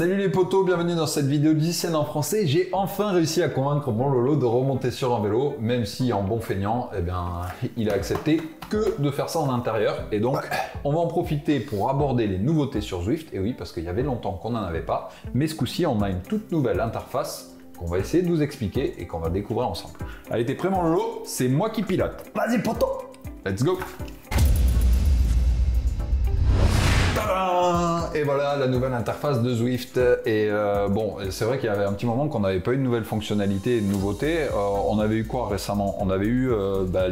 Salut les potos, bienvenue dans cette vidéo lycéenne en français. J'ai enfin réussi à convaincre mon Lolo de remonter sur un vélo, même si en bon feignant, eh bien, il a accepté que de faire ça en intérieur. Et donc, on va en profiter pour aborder les nouveautés sur Zwift. Et oui, parce qu'il y avait longtemps qu'on n'en avait pas. Mais ce coup-ci, on a une toute nouvelle interface qu'on va essayer de vous expliquer et qu'on va découvrir ensemble. Allez, t'es prêt mon Lolo? C'est moi qui pilote. Vas-y poto! Let's go! Et voilà la nouvelle interface de Zwift. Et bon, c'est vrai qu'il y avait un petit moment qu'on n'avait pas eu de nouvelles fonctionnalités et de nouveautés. On avait eu quoi récemment? On avait eu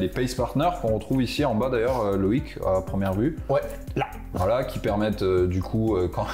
les Pace Partners qu'on retrouve ici en bas d'ailleurs, Loïc, à première vue. Ouais, là. Voilà, qui permettent du coup, quand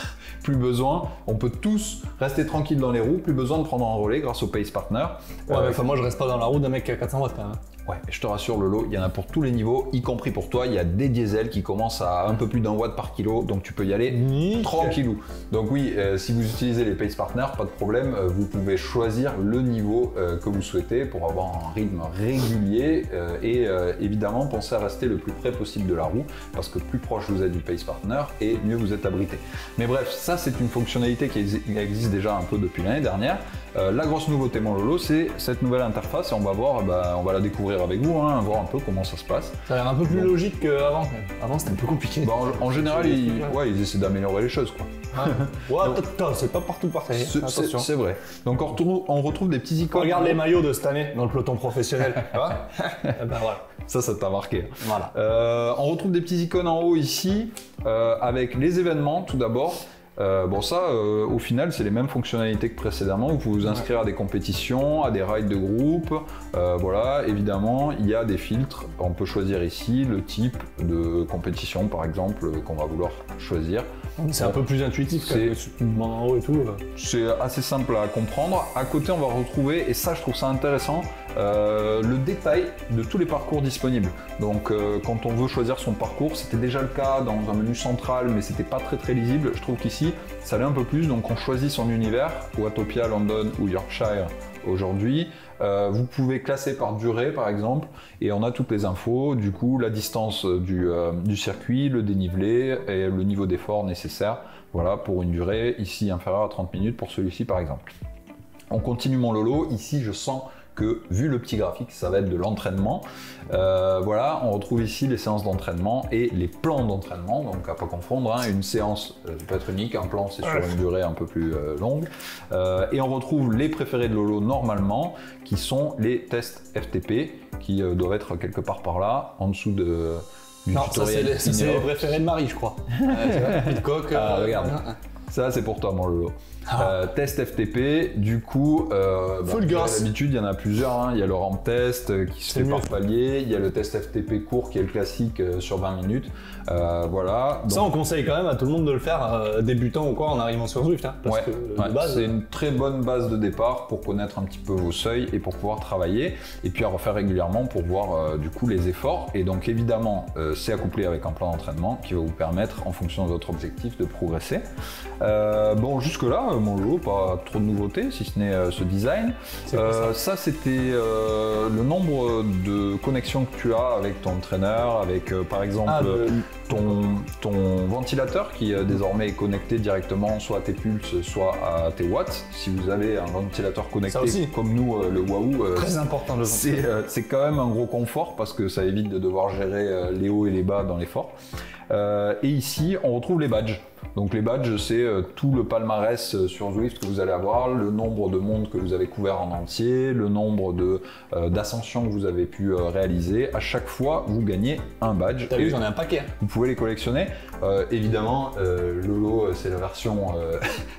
plus besoin, on peut tous rester tranquille dans les roues, plus besoin de prendre un relais grâce au Pace Partner. Ouais, mais moi je reste pas dans la roue d'un mec qui a 400 watts quand même. Ouais, je te rassure Lolo, il y en a pour tous les niveaux, y compris pour toi. Il y a des diesels qui commencent à un peu plus d'un watt par kilo, donc tu peux y aller tranquillou. Donc oui, si vous utilisez les Pace Partners, pas de problème, vous pouvez choisir le niveau que vous souhaitez pour avoir un rythme régulier et évidemment pensez à rester le plus près possible de la roue parce que plus proche vous êtes du Pace Partner et mieux vous êtes abrité. Mais bref, ça c'est une fonctionnalité qui existe déjà un peu depuis l'année dernière. La grosse nouveauté mon Lolo, c'est cette nouvelle interface et on va voir, on va la découvrir avec vous, hein, voir un peu comment ça se passe. Ça a l'air un peu plus logique qu'avant. Avant c'était un peu compliqué. En général, ils essaient d'améliorer les choses quoi. Ouais, c'est pas partout partagé. C'est vrai. Donc on retrouve des petits icônes. Regarde les maillots de cette année dans le peloton professionnel. Voilà. Ça t'a marqué. Voilà. On retrouve des petits icônes en haut ici avec les événements tout d'abord. Au final, c'est les mêmes fonctionnalités que précédemment. Vous pouvez vous inscrire à des compétitions, à des rides de groupe. Voilà, évidemment, il y a des filtres. On peut choisir ici le type de compétition, par exemple, qu'on va vouloir choisir. C'est un peu plus intuitif que en haut et tout. C'est assez simple à comprendre. À côté, on va retrouver, et ça, je trouve ça intéressant, le détail de tous les parcours disponibles. Donc, quand on veut choisir son parcours, c'était déjà le cas dans un menu central, mais c'était pas très lisible. Je trouve qu'ici, ça l'est un peu plus. Donc, on choisit son univers, Watopia, London ou Yorkshire aujourd'hui. Vous pouvez classer par durée, par exemple, et on a toutes les infos. Du coup, la distance du circuit, le dénivelé et le niveau d'effort nécessaire. Voilà, pour une durée ici inférieure à 30 minutes pour celui-ci, par exemple. On continue mon Lolo. Ici, je sens que, vu le petit graphique, ça va être de l'entraînement. Voilà, on retrouve ici les séances d'entraînement et les plans d'entraînement, donc à pas confondre, hein, une séance peut être unique, un plan c'est sur une durée un peu plus longue. Et on retrouve les préférés de Lolo normalement, qui sont les tests FTP, qui doivent être quelque part par là, en dessous du tutoriel. Ça c'est les préférés de Marie, je crois. Regarde. Ça, c'est pour toi, mon Lolo. Test FTP, du coup, d'habitude, il y en a plusieurs. Hein. Il y a le ramp test qui se fait par palier. Il y a le test FTP court qui est le classique sur 20 minutes. Voilà. Donc, ça, on conseille quand même à tout le monde de le faire, débutant ou quoi, en arrivant sur Zwift. Hein, parce que de base, c'est une très bonne base de départ pour connaître un petit peu vos seuils et pour pouvoir travailler. Et puis à refaire régulièrement pour voir du coup les efforts. Et donc évidemment, c'est accouplé avec un plan d'entraînement qui va vous permettre, en fonction de votre objectif, de progresser. Bon, jusque-là, mon Lolo, pas trop de nouveautés, si ce n'est ce design. Ça, c'était le nombre de connexions que tu as avec ton entraîneur, avec par exemple ton ventilateur qui désormais est connecté directement soit à tes pulses, soit à tes watts. Si vous avez un ventilateur connecté comme nous, le Wahoo, très important c'est quand même un gros confort parce que ça évite de devoir gérer les hauts et les bas dans l'effort. Et ici, on retrouve les badges. Donc les badges, c'est tout le palmarès sur Zwift que vous allez avoir, le nombre de mondes que vous avez couvert en entier, le nombre d'ascensions que vous avez pu réaliser. À chaque fois, vous gagnez un badge. T'as vu, j'en ai un paquet. Vous pouvez les collectionner. Évidemment, Lolo, c'est la version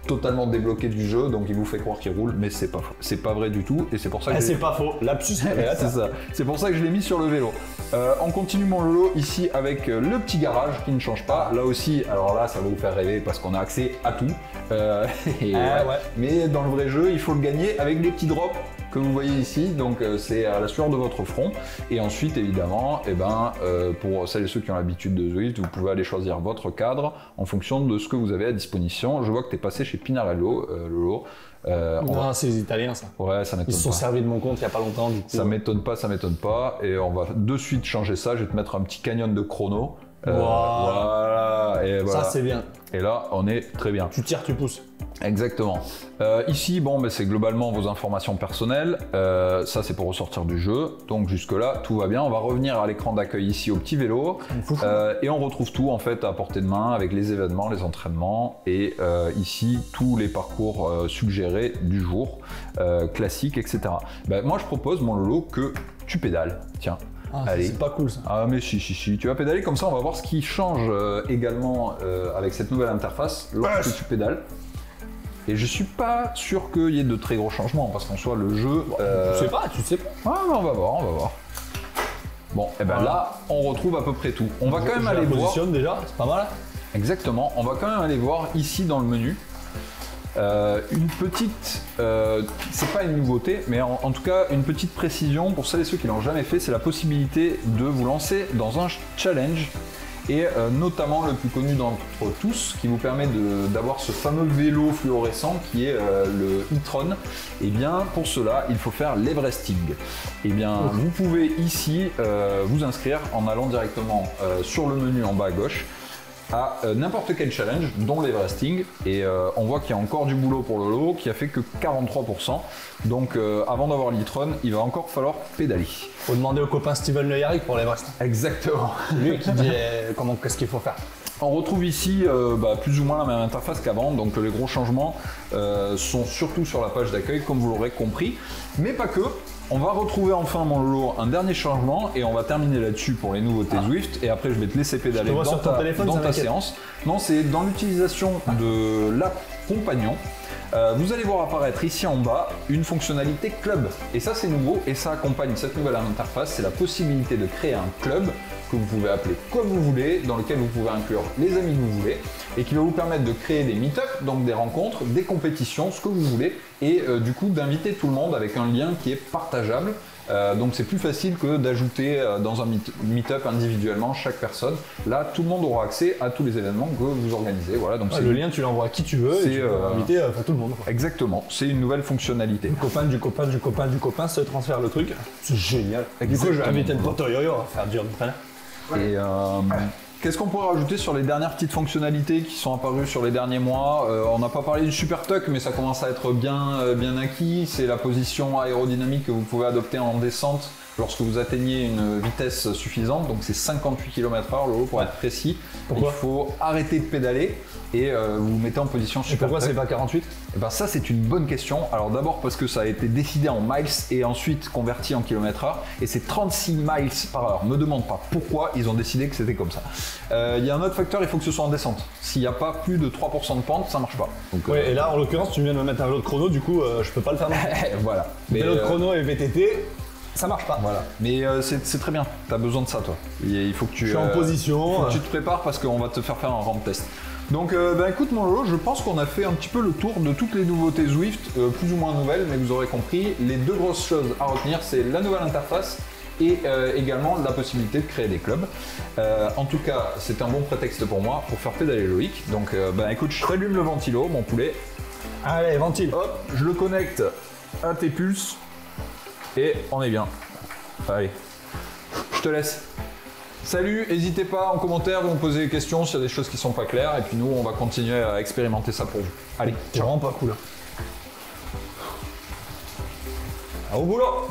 totalement débloquée du jeu, donc il vous fait croire qu'il roule, mais c'est pas faux. C'est pas vrai du tout, et c'est pour ça que c'est pas faux. Lapsus, c'est ça. C'est pour ça que je l'ai mis sur le vélo. On continue mon Lolo ici avec le petit garage qui ne change pas. Là aussi, alors là, ça va vous faire rêver parce qu'on a accès à tout. Mais dans le vrai jeu, il faut le gagner avec les petits drops que vous voyez ici. Donc c'est à la sueur de votre front. Et ensuite, évidemment, pour celles et ceux qui ont l'habitude de Zwift, vous pouvez aller choisir votre cadre en fonction de ce que vous avez à disposition. Je vois que tu es passé chez Pinarello, Lolo. C'est les Italiens, ça. Ouais, ça m'étonne pas. Ils se sont servis de mon compte il n'y a pas longtemps, du coup. Ça m'étonne pas. Et on va de suite changer ça. Je vais te mettre un petit canyon de chrono. Voilà, et voilà. Ça c'est bien. Et là, on est très bien. Tu tires, tu pousses. Exactement. Ici, bon, c'est globalement vos informations personnelles. Ça, c'est pour ressortir du jeu. Donc jusque-là, tout va bien. On va revenir à l'écran d'accueil ici au petit vélo. Et on retrouve tout en fait à portée de main avec les événements, les entraînements et ici tous les parcours suggérés du jour, classiques, etc. Moi, je propose, mon Lolo, que tu pédales. Tiens. Allez. C'est pas cool ça. Ah mais si, tu vas pédaler comme ça, on va voir ce qui change également avec cette nouvelle interface lorsque tu pédales. Et je suis pas sûr qu'il y ait de très gros changements parce qu'en soit le jeu. Tu sais pas. Ah, on va voir. Bon, et ben là, on retrouve à peu près tout. On va quand même aller voir. Positionne déjà, c'est pas mal. Exactement. On va quand même aller voir ici dans le menu. Une petite, c'est pas une nouveauté, mais en tout cas une petite précision pour celles et ceux qui l'ont jamais fait, c'est la possibilité de vous lancer dans un challenge et notamment le plus connu d'entre tous qui vous permet d'avoir ce fameux vélo fluorescent qui est le e-tron. Et bien pour cela il faut faire l'Everesting. Et bien vous pouvez ici vous inscrire en allant directement sur le menu en bas à gauche à n'importe quel challenge, dont l'Everesting, et on voit qu'il y a encore du boulot pour Lolo, qui a fait que 43%. Donc avant d'avoir l'e-tron, il va encore falloir pédaler. Faut demander au copain Steven Le Yarrick pour l'Everest. Exactement. Lui qui dit qu'est-ce qu'il faut faire. On retrouve ici plus ou moins la même interface qu'avant, donc les gros changements sont surtout sur la page d'accueil, comme vous l'aurez compris, mais pas que. On va retrouver enfin, mon Lolo, un dernier changement et on va terminer là-dessus pour les nouveautés Zwift et après je vais te laisser pédaler dans ta séance. Non, c'est dans l'utilisation de l'app Compagnon. Vous allez voir apparaître ici en bas une fonctionnalité club et ça c'est nouveau et ça accompagne cette nouvelle interface, c'est la possibilité de créer un club que vous pouvez appeler comme vous voulez, dans lequel vous pouvez inclure les amis que vous voulez et qui va vous permettre de créer des meet-up, donc des rencontres, des compétitions, ce que vous voulez et du coup d'inviter tout le monde avec un lien qui est partageable. Donc c'est plus facile que d'ajouter dans un meet-up individuellement chaque personne. Là, tout le monde aura accès à tous les événements que vous organisez. Voilà, donc le lien, tu l'envoies à qui tu veux et tu peux inviter tout le monde. Exactement, c'est une nouvelle fonctionnalité. Du copain se transfère le truc. C'est génial. Du coup, je vais inviter le pote Yo-Yo à faire du entraînement. Et qu'est-ce qu'on pourrait rajouter sur les dernières petites fonctionnalités qui sont apparues sur les derniers mois? On n'a pas parlé du Super Tuck, mais ça commence à être bien acquis. C'est la position aérodynamique que vous pouvez adopter en descente lorsque vous atteignez une vitesse suffisante. Donc c'est 58 km/h, Lolo, pour être précis. Pourquoi? Il faut arrêter de pédaler et vous vous mettez en position Super Tuck. Pourquoi c'est pas 48? Et ben ça c'est une bonne question. Alors d'abord parce que ça a été décidé en miles et ensuite converti en km/h et c'est 36 miles par heure. Me demande pas pourquoi ils ont décidé que c'était comme ça. Il y a un autre facteur, il faut que ce soit en descente. S'il n'y a pas plus de 3% de pente, ça marche pas. Donc, et là en l'occurrence tu viens de me mettre un vélo de chrono, du coup je peux pas le faire. Voilà. Vélo de chrono et VTT, ça marche pas. Voilà. Mais c'est très bien, tu as besoin de ça toi. Il faut que tu... Je suis en position. Faut que tu te prépares parce qu'on va te faire un ramp test. Donc écoute mon Lolo, je pense qu'on a fait un petit peu le tour de toutes les nouveautés Zwift, plus ou moins nouvelles, mais vous aurez compris, les deux grosses choses à retenir, c'est la nouvelle interface et également la possibilité de créer des clubs. En tout cas, c'est un bon prétexte pour moi pour faire pédaler Loïc. Donc écoute, je rallume le ventilo, mon poulet. Allez, ventile. Hop, je le connecte à tes pulses et on est bien. Allez, je te laisse. Salut, n'hésitez pas en commentaire, vous me posez des questions s'il y a des choses qui sont pas claires et puis nous on va continuer à expérimenter ça pour vous. Allez, c'est vraiment pas cool. Au boulot!